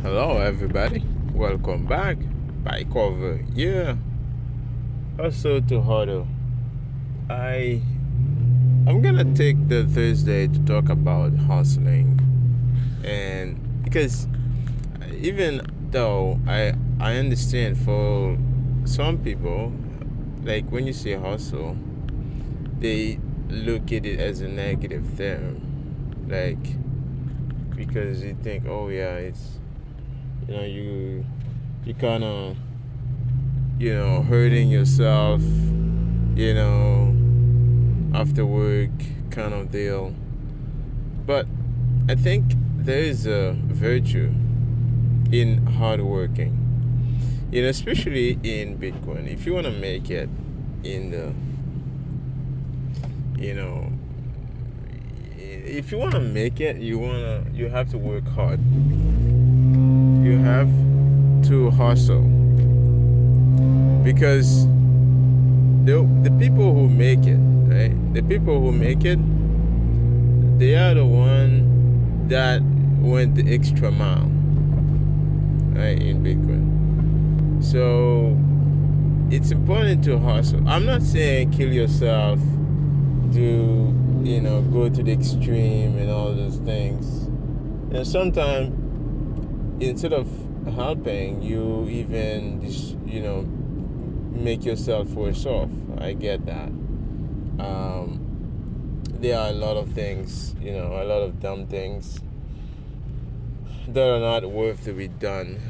Hello, everybody. Welcome back. PieCover. Yeah. Also to hodl. I'm gonna take the Thursday to talk about hustling, and because even though I understand for some people, like when you say hustle, they look at it as a negative term, like because you think, oh yeah, it's you kind of hurting yourself, after work kind of deal. But I think there is a virtue in hard working, especially in Bitcoin. If you want to make it in the, you know, if you want to make it, you have to work hard. You have to hustle because the people who make it, right? The people who make it, they are the one that went the extra mile, right, in Bitcoin. So it's important to hustle. I'm not saying kill yourself, go to the extreme and all those things. And sometimes instead of helping, you even make yourself worse off. I get that. There are a lot of things, a lot of dumb things that are not worth to be done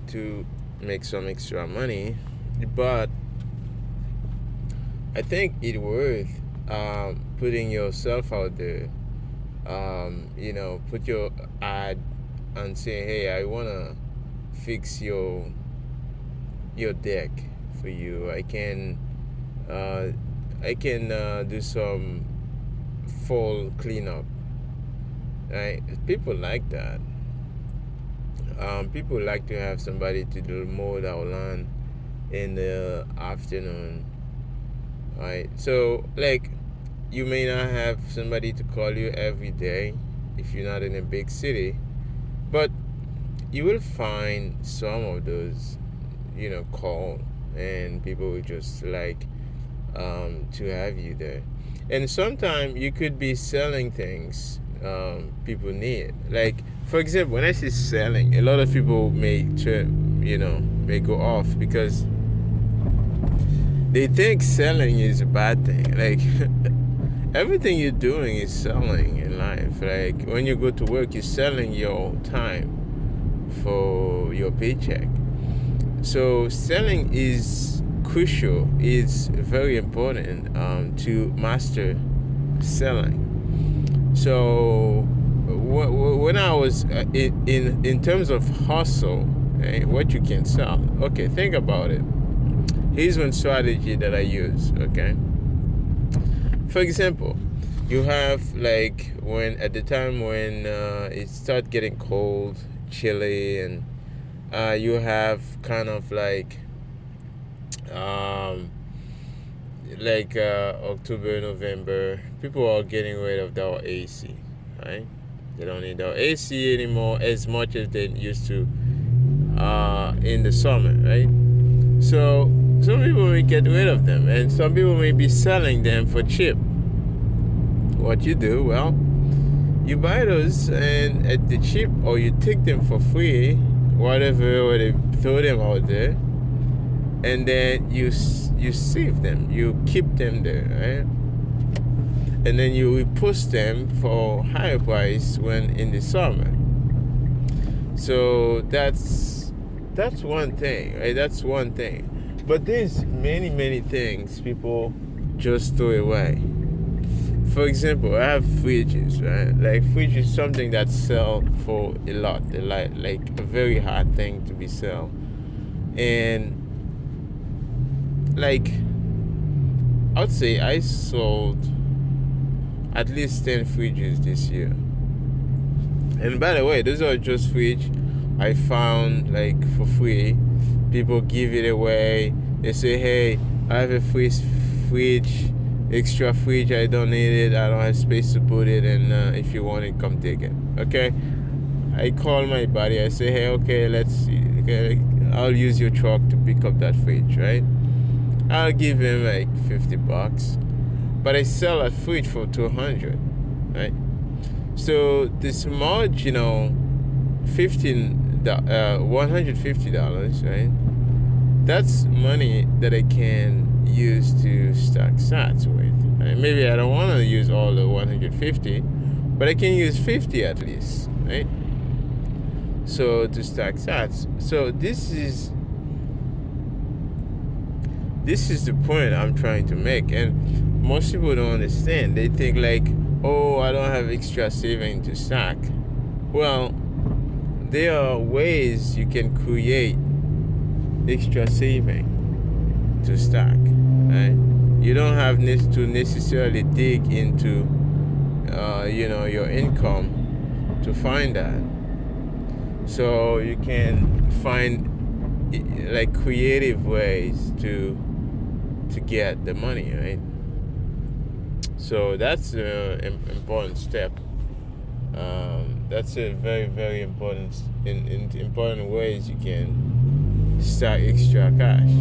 to make some extra money, but I think it's worth putting yourself out there. Put your ad and say, hey, I wanna fix your deck for you. I can do some fall cleanup. Right? People like that. People like to have somebody to do mow their lawn in the afternoon. Right? So like you may not have somebody to call you every day if you're not in a big city, but you will find some of those, call, and people will just like to have you there. And sometimes you could be selling things people need. Like, for example, when I say selling, a lot of people may go off because they think selling is a bad thing. Like, everything you're doing is selling in life. Like, when you go to work, you're selling your time for your paycheck. So selling is crucial. It's very important to master selling. So when I was in terms of hustle, what you can sell. Okay, think about it. Here's one strategy that I use. Okay, for example, you have like at the time when it starts getting cold, chilly, and you have kind of like October, November, people are getting rid of their AC, right? They don't need their AC anymore as much as they used to in the summer, right? So some people may get rid of them, and some people may be selling them for cheap. What you do, well, you buy those and at the cheap, or you take them for free, whatever, or they throw them out there, and then you save them, you keep them there, right? And then you repost them for higher price when in the summer. So that's one thing, right? That's one thing. But there's many things people just throw away. For example, I have fridges, right? Like, fridge is something that sell for a lot, like a very hard thing to be sell. And like, I would say I sold at least 10 fridges this year. And by the way, those are just fridge I found like for free. People give it away. They say, hey, I have a fridge, extra fridge, I don't need it, I don't have space to put it, and if you want it, come take it. Okay, I call my buddy. I say, hey, okay, let's see. Okay, I'll use your truck to pick up that fridge, right? I'll give him like $50, but I sell that fridge for $200, right? So this marginal $150, right? That's money that I can use to stack sats with. Right? Maybe I don't want to use all the 150, but I can use 50 at least, right? So to stack sats. So this is the point I'm trying to make, and most people don't understand. They think like, oh, I don't have extra saving to stack. Well, there are ways you can create extra saving to stack, right? You don't have to necessarily dig into your income to find that. So you can find like creative ways to get the money, right? So that's an important step. That's a very, very important important ways you can stack extra cash.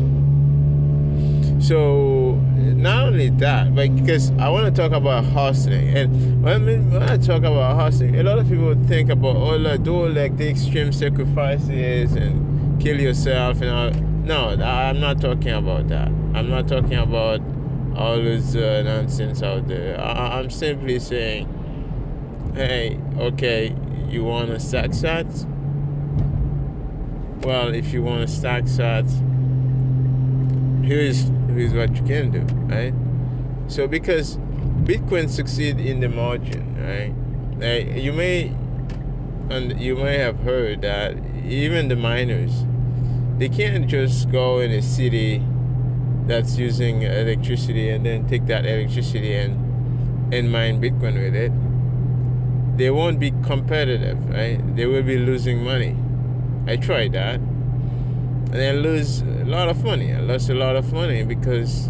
So not only that, but because I want to talk about hustling, and when I talk about hustling, a lot of people think about do like the extreme sacrifices and kill yourself and all. No, I'm not talking about that. I'm not talking about all this nonsense out there. I'm simply saying, hey, okay, you want to stack sats? Well, if you want to stack sats, here's what you can do, right? So because Bitcoin succeed in the margin, right? You may have heard that even the miners, they can't just go in a city that's using electricity and then take that electricity and mine Bitcoin with it. They won't be competitive, right? They will be losing money. I tried that, and I lose a lot of money. I lost a lot of money because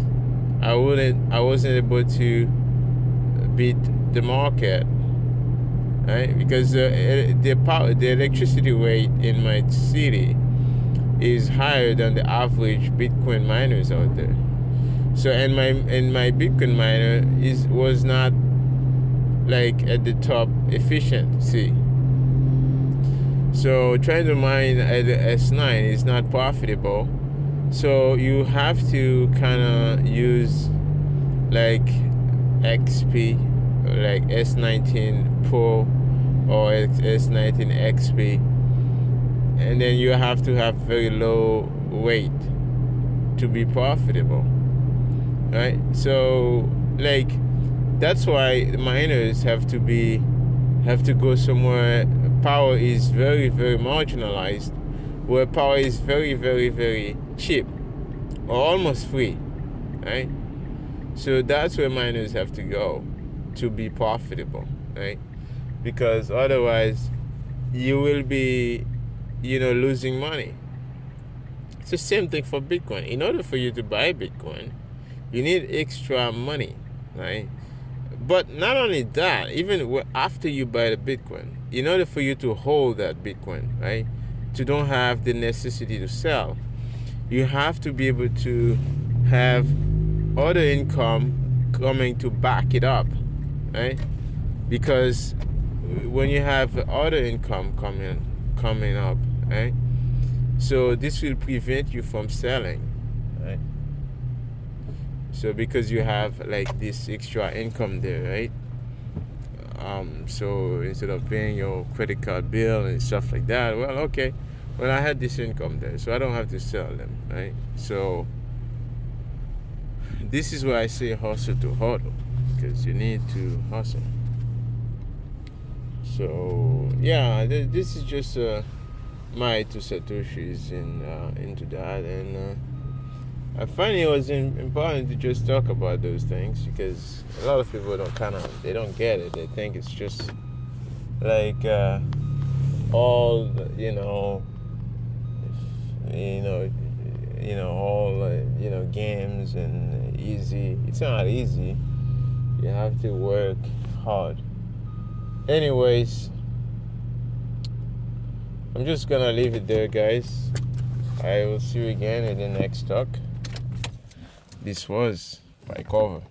I wasn't able to beat the market, right? Because the electricity rate in my city is higher than the average Bitcoin miners out there. So and my Bitcoin miner was not like at the top efficiency. So trying to mine at the S9 is not profitable. So you have to kind of use like XP, like S19 Pro or S19 XP, and then you have to have very low weight to be profitable, right? So like that's why the miners have to go somewhere power is very, very marginalized, where power is very, very, very cheap or almost free, right? So that's where miners have to go to be profitable, right? Because otherwise you will be losing money. It's the same thing for Bitcoin. In order for you to buy Bitcoin, you need extra money, right? But not only that, even after you buy the Bitcoin, in order for you to hold that Bitcoin, right, to don't have the necessity to sell, you have to be able to have other income coming to back it up, right? Because when you have other income coming up, right, so this will prevent you from selling, right? So because you have like this extra income there, right? So instead of paying your credit card bill and stuff like that, well, okay, I had this income there, so I don't have to sell them, right? So this is why I say hustle to hodl, because you need to hustle. So yeah, this is just my two satoshis into that, and I find it was important to just talk about those things, because a lot of people they don't get it. They think it's just like all all games and easy. It's not easy. You have to work hard. Anyways, I'm just gonna leave it there, guys. I will see you again in the next talk. This was PieCover.